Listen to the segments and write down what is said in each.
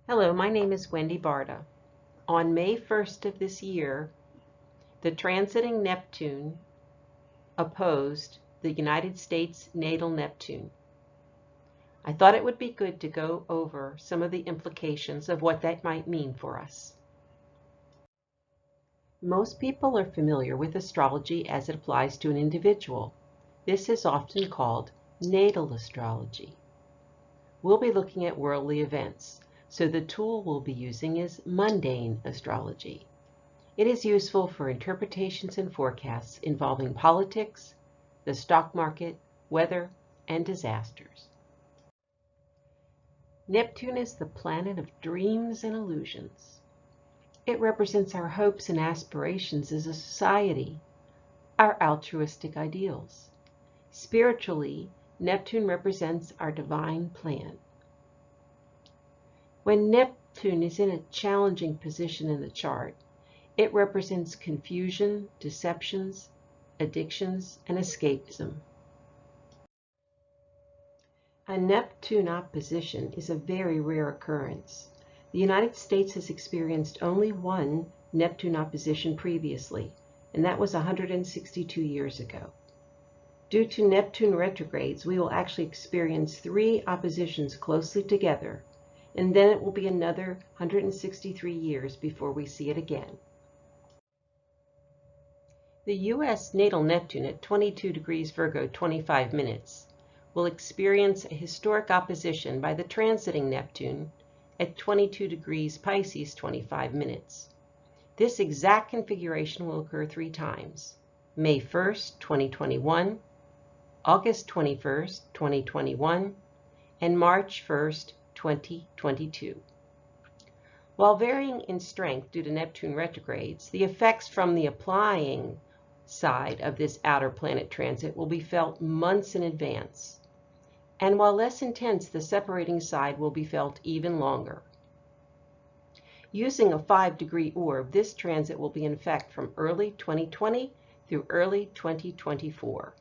Hello, my name is Wendy Barta. On May 1st of this year, the transiting Neptune opposed the United States Natal Neptune. I thought it would be good to go over some of the implications of what that might mean for us. Most people are familiar with astrology as it applies to an individual. This is often called natal astrology. We'll be looking at worldly events. So the tool we'll be using is mundane astrology. It is useful for interpretations and forecasts involving politics, the stock market, weather, and disasters. Neptune is the planet of dreams and illusions. It represents our hopes and aspirations as a society, our altruistic ideals. Spiritually, Neptune represents our divine plan. When Neptune is in a challenging position in the chart, it represents confusion, deceptions, addictions, and escapism. A Neptune opposition is a very rare occurrence. The United States has experienced only one Neptune opposition previously, and that was 162 years ago. Due to Neptune retrogrades, we will actually experience 3 oppositions closely together, and then it will be another 163 years before we see it again. The US Natal Neptune at 22 degrees Virgo 25 minutes will experience a historic opposition by the transiting Neptune at 22 degrees Pisces 25 minutes. This exact configuration will occur 3 times: May 1st, 2021, August 21st, 2021, and March 1st, 2022. While varying in strength due to Neptune retrogrades, the effects from the applying side of this outer planet transit will be felt months in advance. And while less intense, the separating side will be felt even longer. Using a 5-degree orb, this transit will be in effect from early 2020 through early 2024.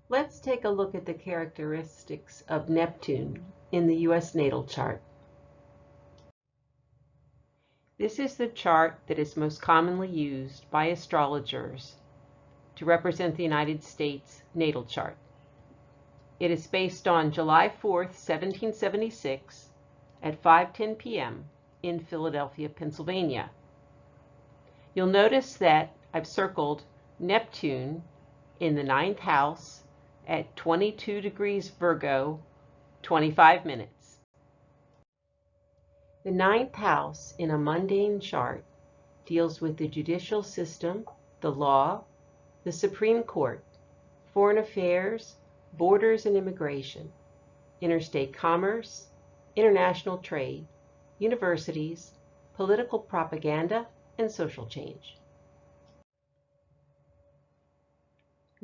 Let's take a look at the characteristics of Neptune in the US Natal Chart. This is the chart that is most commonly used by astrologers to represent the United States Natal Chart. It is based on July 4th, 1776 at 5:10 p.m. in Philadelphia, Pennsylvania. You'll notice that I've circled Neptune in the 9th house at 22 degrees Virgo, 25 minutes. The 9th house in a mundane chart deals with the judicial system, the law, the Supreme Court, foreign affairs, borders and immigration, interstate commerce, international trade, universities, political propaganda, and social change.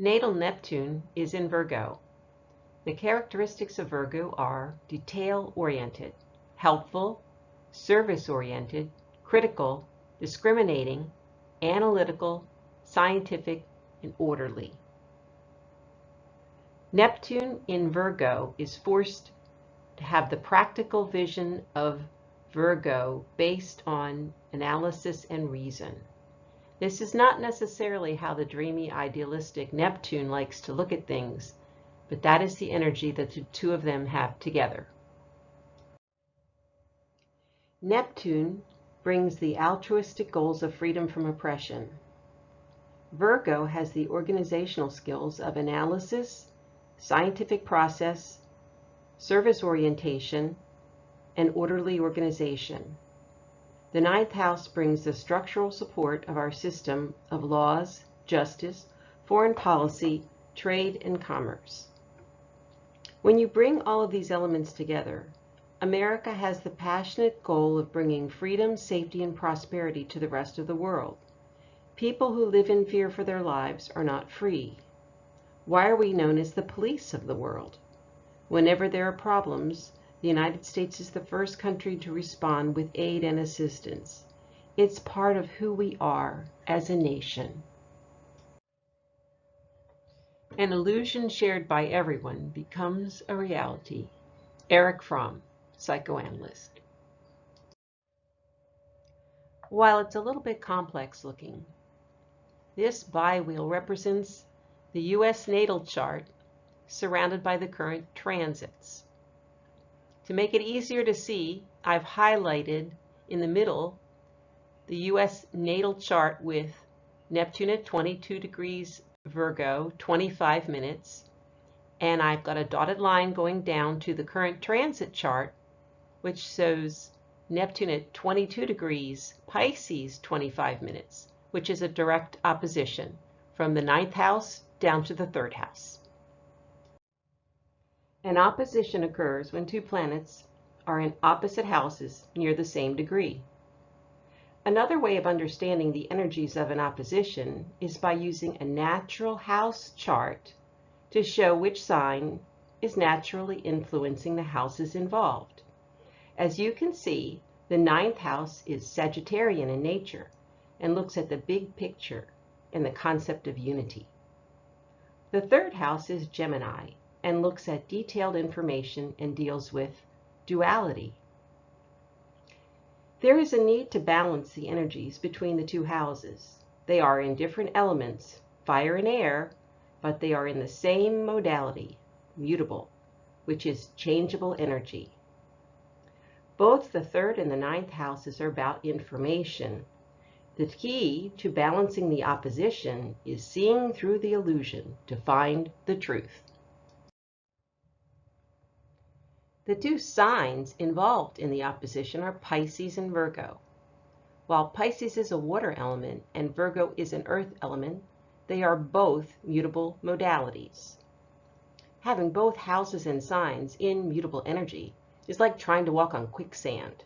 Natal Neptune is in Virgo. The characteristics of Virgo are detail-oriented, helpful, service-oriented, critical, discriminating, analytical, scientific, and orderly. Neptune in Virgo is forced to have the practical vision of Virgo based on analysis and reason. This is not necessarily how the dreamy, idealistic Neptune likes to look at things, but that is the energy that the two of them have together. Neptune brings the altruistic goals of freedom from oppression. Virgo has the organizational skills of analysis, scientific process, service orientation, and orderly organization. The 9th house brings the structural support of our system of laws, justice, foreign policy, trade, and commerce. When you bring all of these elements together, America has the passionate goal of bringing freedom, safety, and prosperity to the rest of the world. People who live in fear for their lives are not free. Why are we known as the police of the world? Whenever there are problems, the United States is the first country to respond with aid and assistance. It's part of who we are as a nation. An illusion shared by everyone becomes a reality. Eric Fromm, psychoanalyst. While it's a little bit complex looking, this biwheel represents the US Natal Chart surrounded by the current transits. To make it easier to see, I've highlighted in the middle the US Natal Chart with Neptune at 22 degrees Virgo, 25 minutes, and I've got a dotted line going down to the current transit chart, which shows Neptune at 22 degrees Pisces, 25 minutes, which is a direct opposition from the 9th house down to the 3rd house. An opposition occurs when two planets are in opposite houses near the same degree. Another way of understanding the energies of an opposition is by using a natural house chart to show which sign is naturally influencing the houses involved. As you can see, the 9th house is Sagittarian in nature and looks at the big picture and the concept of unity. The 3rd house is Gemini and looks at detailed information and deals with duality. There is a need to balance the energies between the two houses. They are in different elements, fire and air, but they are in the same modality, mutable, which is changeable energy. Both the 3rd and the 9th houses are about information. The key to balancing the opposition is seeing through the illusion to find the truth. The two signs involved in the opposition are Pisces and Virgo. While Pisces is a water element and Virgo is an earth element, they are both mutable modalities. Having both houses and signs in mutable energy is like trying to walk on quicksand.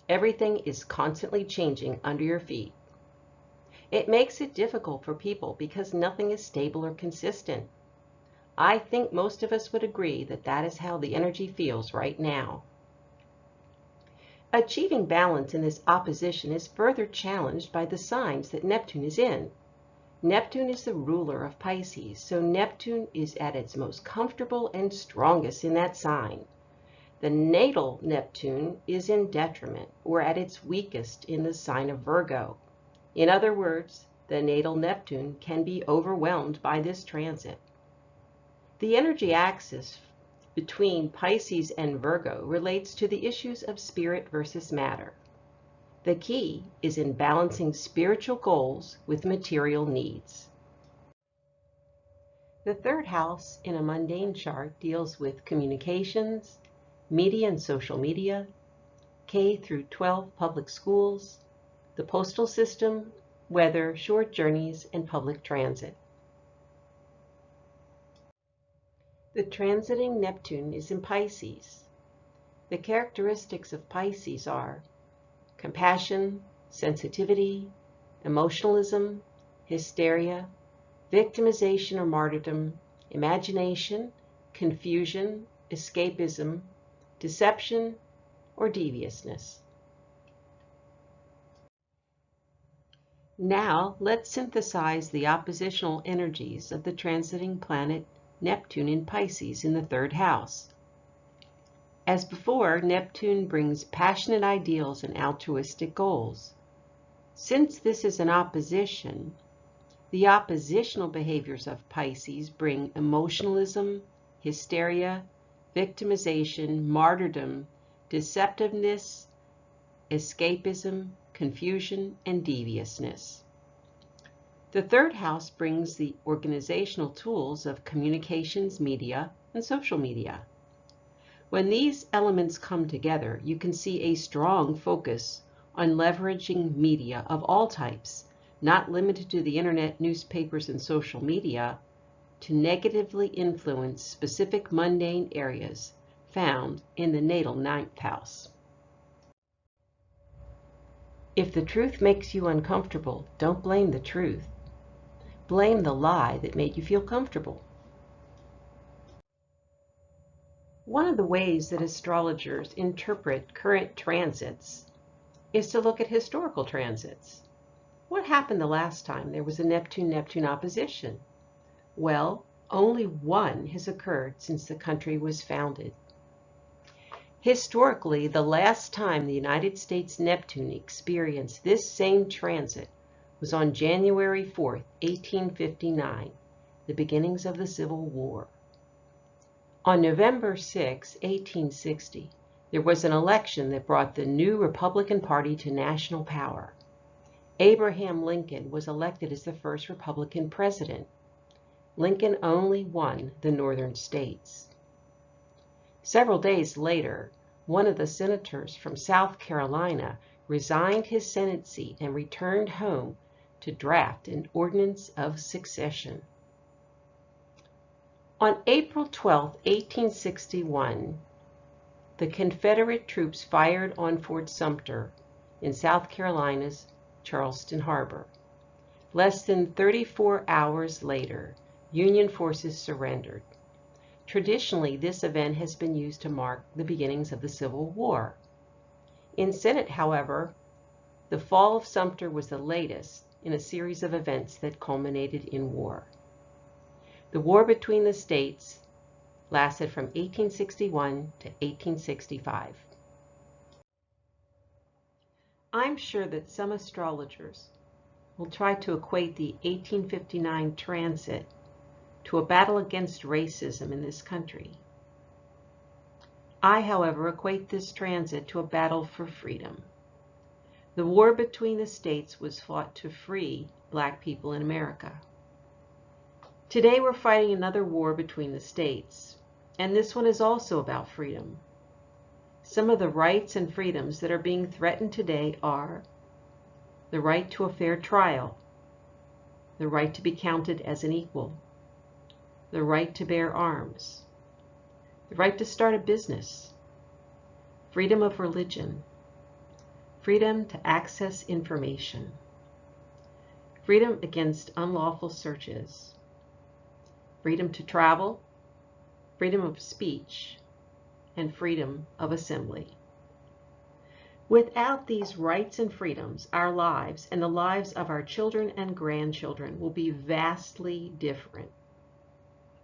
Everything is constantly changing under your feet. It makes it difficult for people because nothing is stable or consistent. I think most of us would agree that that is how the energy feels right now. Achieving balance in this opposition is further challenged by the signs that Neptune is in. Neptune is the ruler of Pisces, so Neptune is at its most comfortable and strongest in that sign. The natal Neptune is in detriment or at its weakest in the sign of Virgo. In other words, the natal Neptune can be overwhelmed by this transit. The energy axis between Pisces and Virgo relates to the issues of spirit versus matter. The key is in balancing spiritual goals with material needs. The 3rd house in a mundane chart deals with communications, media and social media, K through 12 public schools, the postal system, weather, short journeys, and public transit. The transiting Neptune is in Pisces. The characteristics of Pisces are compassion, sensitivity, emotionalism, hysteria, victimization or martyrdom, imagination, confusion, escapism, deception, or deviousness. Now let's synthesize the oppositional energies of the transiting planet Neptune in Pisces in the 3rd house. As before, Neptune brings passionate ideals and altruistic goals. Since this is an opposition, the oppositional behaviors of Pisces bring emotionalism, hysteria, victimization, martyrdom, deceptiveness, escapism, confusion, and deviousness. The 3rd house brings the organizational tools of communications, media, and social media. When these elements come together, you can see a strong focus on leveraging media of all types, not limited to the internet, newspapers, and social media, to negatively influence specific mundane areas found in the natal 9th house. If the truth makes you uncomfortable, don't blame the truth. Blame the lie that made you feel comfortable. One of the ways that astrologers interpret current transits is to look at historical transits. What happened the last time there was a Neptune-Neptune opposition? Well, only one has occurred since the country was founded. Historically, the last time the United States Neptune experienced this same transit was on January 4, 1859, the beginnings of the Civil War. On November 6, 1860, there was an election that brought the new Republican Party to national power. Abraham Lincoln was elected as the first Republican president. Lincoln only won the northern states. Several days later, one of the senators from South Carolina resigned his Senate seat and returned home to draft an ordinance of succession. On April 12, 1861, the Confederate troops fired on Fort Sumter in South Carolina's Charleston Harbor. Less than 34 hours later, Union forces surrendered. Traditionally, this event has been used to mark the beginnings of the Civil War. In Senate, however, the fall of Sumter was the latest in a series of events that culminated in war. The war between the states lasted from 1861 to 1865. I'm sure that some astrologers will try to equate the 1859 transit to a battle against racism in this country. I, however, equate this transit to a battle for freedom. The war between the states was fought to free Black people in America. Today we're fighting another war between the states, and this one is also about freedom. Some of the rights and freedoms that are being threatened today are the right to a fair trial, the right to be counted as an equal, the right to bear arms, the right to start a business, freedom of religion, freedom to access information, freedom against unlawful searches, freedom to travel, freedom of speech, and freedom of assembly. Without these rights and freedoms, our lives and the lives of our children and grandchildren will be vastly different.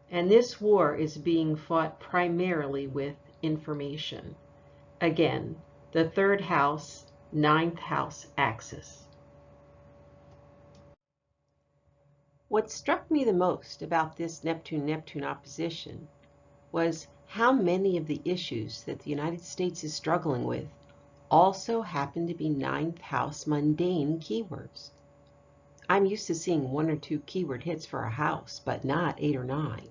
And this war is being fought primarily with information. Again, the third house, ninth house axis. What struck me the most about this Neptune opposition was how many of the issues that the United States is struggling with also happen to be ninth house mundane keywords. I'm used to seeing 1 or 2 keyword hits for a house, but not 8 or 9.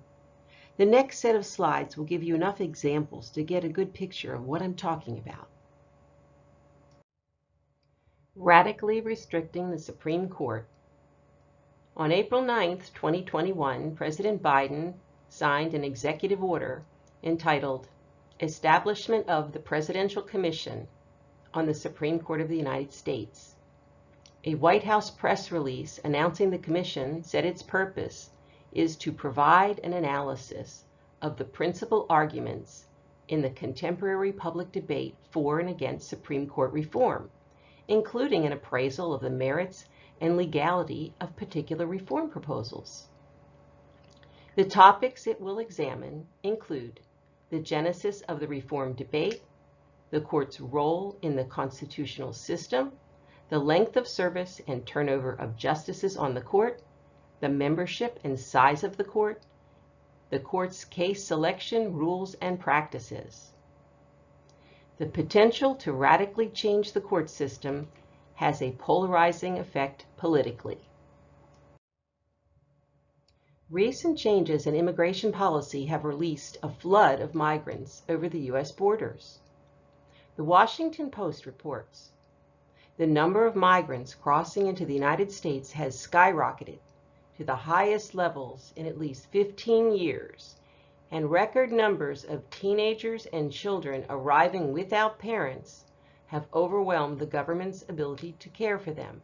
The next set of slides will give you enough examples to get a good picture of what I'm talking about. Radically restricting the Supreme Court. On April 9, 2021, President Biden signed an executive order entitled Establishment of the Presidential Commission on the Supreme Court of the United States. A White House press release announcing the commission said its purpose is to provide an analysis of the principal arguments in the contemporary public debate for and against Supreme Court reform, including an appraisal of the merits and legality of particular reform proposals. The topics it will examine include the genesis of the reform debate, the court's role in the constitutional system, the length of service and turnover of justices on the court, the membership and size of the court's case selection rules and practices. The potential to radically change the court system has a polarizing effect politically. Recent changes in immigration policy have released a flood of migrants over the U.S. borders. The Washington Post reports, the number of migrants crossing into the United States has skyrocketed to the highest levels in at least 15 years, and record numbers of teenagers and children arriving without parents have overwhelmed the government's ability to care for them.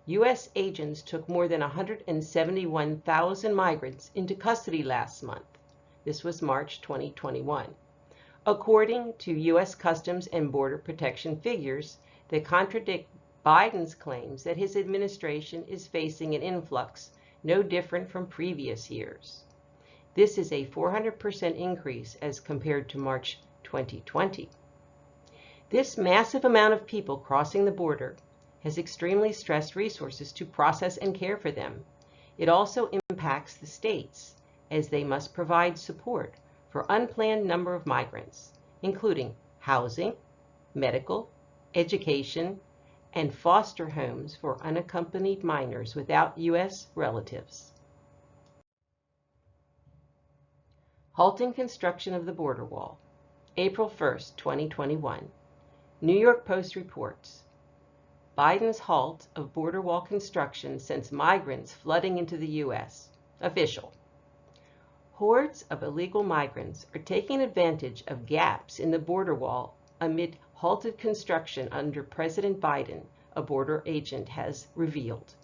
U.S. agents took more than 171,000 migrants into custody last month. This was March 2021. According to U.S. Customs and Border Protection figures that contradict Biden's claims that his administration is facing an influx no different from previous years. This is a 400% increase as compared to March 2020. This massive amount of people crossing the border has extremely stressed resources to process and care for them. It also impacts the states, as they must provide support for unplanned number of migrants, including housing, medical, education, and foster homes for unaccompanied minors without U.S. relatives. Halting construction of the border wall. April 1st, 2021. New York Post reports, Biden's halt of border wall construction sends migrants flooding into the U.S. Official. Hordes of illegal migrants are taking advantage of gaps in the border wall amid halted construction under President Biden, a border agent has revealed.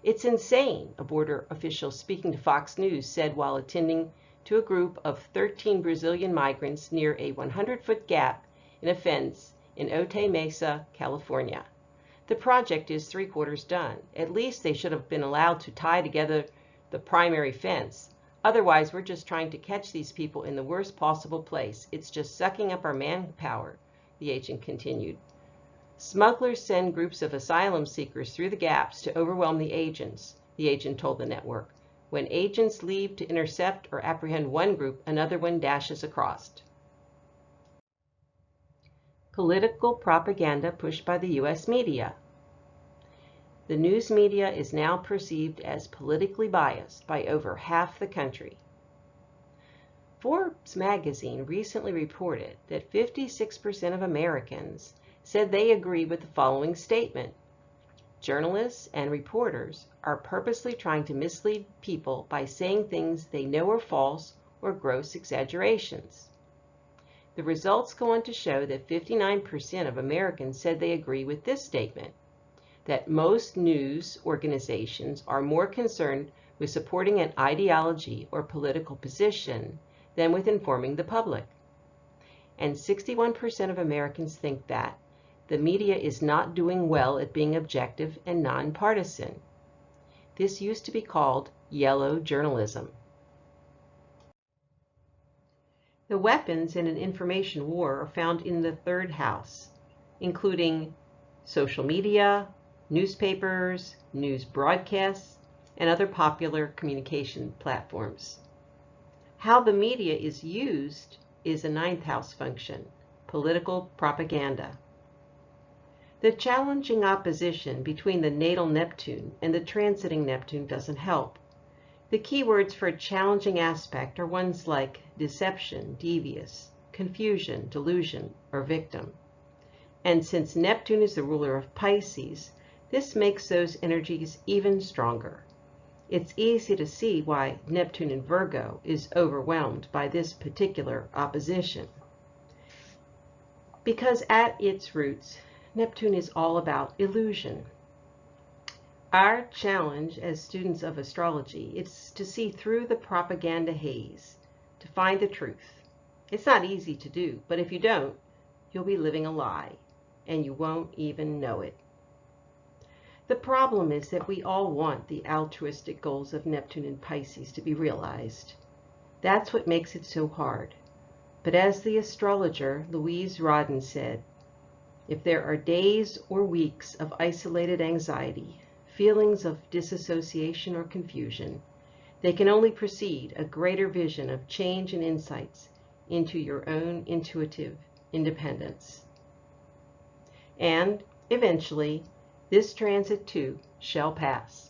It's insane, a border official speaking to Fox News said while attending to a group of 13 Brazilian migrants near a 100-foot gap in a fence in Otay Mesa, California. The project is 3/4 done. At least they should have been allowed to tie together the primary fence. Otherwise, we're just trying to catch these people in the worst possible place. It's just sucking up our manpower, the agent continued. Smugglers send groups of asylum seekers through the gaps to overwhelm the agents, the agent told the network. When agents leave to intercept or apprehend one group, another one dashes across. Political propaganda pushed by the U.S. media. The news media is now perceived as politically biased by over half the country. Forbes magazine recently reported that 56% of Americans said they agree with the following statement. Journalists and reporters are purposely trying to mislead people by saying things they know are false or gross exaggerations. The results go on to show that 59% of Americans said they agree with this statement, that most news organizations are more concerned with supporting an ideology or political position than with informing the public. And 61% of Americans think that the media is not doing well at being objective and nonpartisan. This used to be called yellow journalism. The weapons in an information war are found in the third house, including social media, newspapers, news broadcasts, and other popular communication platforms. How the media is used is a ninth house function, political propaganda. The challenging opposition between the natal Neptune and the transiting Neptune doesn't help. The keywords for a challenging aspect are ones like deception, devious, confusion, delusion, or victim. And since Neptune is the ruler of Pisces, this makes those energies even stronger. It's easy to see why Neptune in Virgo is overwhelmed by this particular opposition. Because at its roots, Neptune is all about illusion. Our challenge as students of astrology is to see through the propaganda haze, to find the truth. It's not easy to do, but if you don't, you'll be living a lie, and you won't even know it. The problem is that we all want the altruistic goals of Neptune and Pisces to be realized. That's what makes it so hard. But as the astrologer Louise Rodin said, if there are days or weeks of isolated anxiety, feelings of disassociation or confusion, they can only precede a greater vision of change and insights into your own intuitive independence. And eventually, this transit too shall pass.